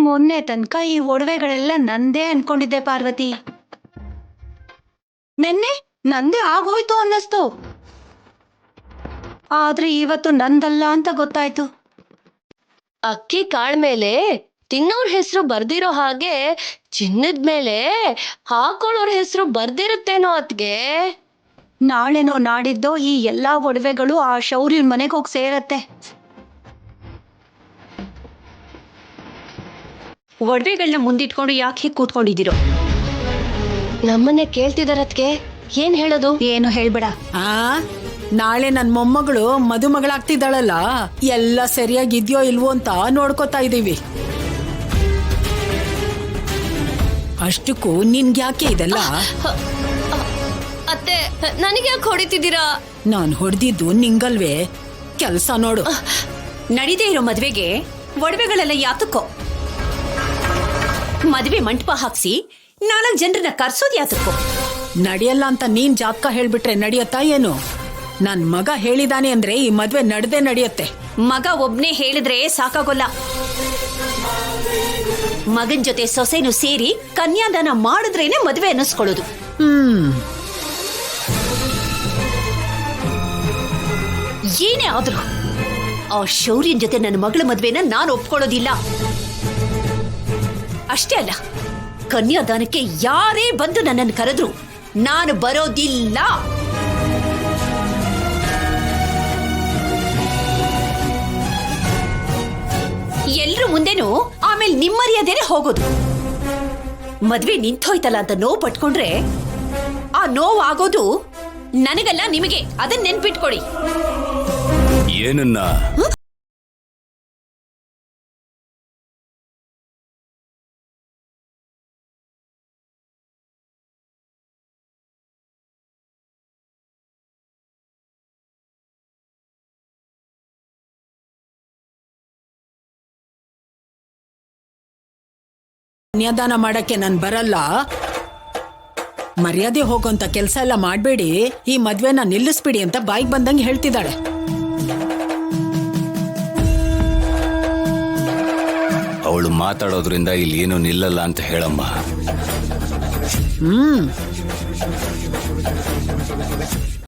ಮೊನ್ನೆ ತನಕ ಈ ಒಡವೆಗಳೆಲ್ಲ ನಂದೇ ಅನ್ಕೊಂಡಿದ್ದೆ ಪಾರ್ವತಿ. ನೆನ್ನೆ ನಂದೇ ಆಗೋಯ್ತು ಅನ್ನಿಸ್ತು. ಆದ್ರೆ ಇವತ್ತು ನಂದಲ್ಲ ಅಂತ ಗೊತ್ತಾಯ್ತು. ಅಕ್ಕಿ ಕಾಳ್ ಮೇಲೆ ತಿನ್ನೋರ್ ಹೆಸರು ಬರ್ದಿರೋ ಹಾಗೆ ಚಿನ್ನದ ಮೇಲೆ ಹಾಕೊಳ್ಳೋರ್ ಹೆಸರು ಬರ್ದಿರುತ್ತೇನೋ ಅತ್ಗೆ. ನಾಳೆನೋ ನಾಡಿದ್ದೋ ಈ ಎಲ್ಲಾ ಒಡವೆಗಳು ಆ ಶೌರ್ಯನ್ ಮನೆಗೆ ಹೋಗಿ ಸೇರತ್ತೆ. ಒಡವೆಗಳನ್ನ ಮುಂದಿಟ್ಕೊಂಡು ಯಾಕೆ ಕೂತ್ಕೊಂಡಿದ್ದೀರೋ? ನಮ್ಮನ್ನೇ ಕೇಳ್ತಿದಾರತ್ಗೆ, ಏನ್ ಹೇಳೋದು? ಏನು ಹೇಳ್ಬೇಡ. ನಾಳೆ ನನ್ ಮೊಮ್ಮಗಳು ಮದುಮಗಳಾಗ್ತಿದ್ದಾಳಲ್ಲ, ಎಲ್ಲ ಸರಿಯಾಗಿದ್ಯೋ ಇಲ್ವೋ ಅಂತ ನೋಡ್ಕೋತಾ ಇದೀವಿ. ಅಷ್ಟಕ್ಕೂ ನಿನ್ಗ್ಯಾಕೆ ಇದೆಲ್ಲ? ಅತ್ತೆ, ನನಗೆ ಯಾಕೆ ಹೊಡಿತಿದ್ದೀರಾ? ನಾನ್ ಹೊಡೆದಿದ್ದು ನಿಂಗಲ್ವೇ? ಕೆಲ್ಸ ನೋಡು. ನಡೀದೇ ಇರೋ ಮದ್ವೆಗೆ ಒಡವೆಗಳೆಲ್ಲ ಯಾತಕ್ಕೋ? ಮದ್ವೆ ಮಂಟಪ ಹಾಕ್ಸಿ 4 ಜನರನ್ನ ಕರ್ಸೋದ್ ಯಾತಕ್ಕೋ? ನಡೆಯಲ್ಲ ಅಂತ ನೀನ್ ಜಾತಕ ಹೇಳ್ಬಿಟ್ರೆ ನಡೆಯತ್ತಾ ಏನು? ನನ್ ಮಗ ಹೇಳಿದಾನೆ ಅಂದ್ರೆ ಈ ಮದ್ವೆ ನಡೆದೇ ನಡೆಯುತ್ತೆ. ಮಗ ಒಬ್ನೇ ಹೇಳಿದ್ರೆ ಸಾಕಾಗೋಲ್ಲ. ಮಗನ್ ಜೊತೆ ಸೊಸೆನು ಸೇರಿ ಕನ್ಯಾದಾನ ಮಾಡಿದ್ರೇನೆ ಮದ್ವೆ ಅನ್ನಿಸ್ಕೊಳ್ಳೋದು. ಏನೇ ಆದ್ರೂ ಆ ಶೌರ್ಯನ್ ಜೊತೆ ನನ್ನ ಮಗಳ ಮದ್ವೆನ ನಾನು ಒಪ್ಕೊಳ್ಳೋದಿಲ್ಲ. ಅಷ್ಟೇ ಅಲ್ಲ, ಕನ್ಯಾದಾನಕ್ಕೆ ಯಾರೇ ಬಂದು ನನ್ನನ್ನು ಕರೆದ್ರು ನಾನು ಬರೋದಿಲ್ಲ. ಎಲ್ರು ಮುಂದೆನೂ ಆಮೇಲೆ ನಿಮ್ಮರಿಯದೇನೆ ಹೋಗೋದು. ಮದ್ವೆ ನಿಂತೋಯ್ತಲ್ಲ ಅಂತ ನೋವು ಪಟ್ಕೊಂಡ್ರೆ ಆ ನೋವು ಆಗೋದು ನನಗಲ್ಲ ನಿಮಗೆ. ಅದನ್ನ ನೆನ್ಪಿಟ್ಕೊಡಿ. ಏನನ್ನ? ಕನ್ಯಾದಾನ ಮಾಡಕ್ಕೆ ನಾನ್ ಬರಲ್ಲ. ಮರ್ಯಾದೆ ಹೋಗೋಂತ ಕೆಲ್ಸ ಎಲ್ಲ ಮಾಡ್ಬೇಡಿ, ಈ ಮದ್ವೆನ ನಿಲ್ಲಿಸ್ಬಿಡಿ ಅಂತ ಬಾಯಿಗೆ ಬಂದಂಗೆ ಹೇಳ್ತಿದ್ದಾಳೆ. ಅವಳು ಮಾತಾಡೋದ್ರಿಂದ ಇಲ್ಲಿ ಏನು ನಿಲ್ಲಲ್ಲ ಅಂತ ಹೇಳಮ್ಮ.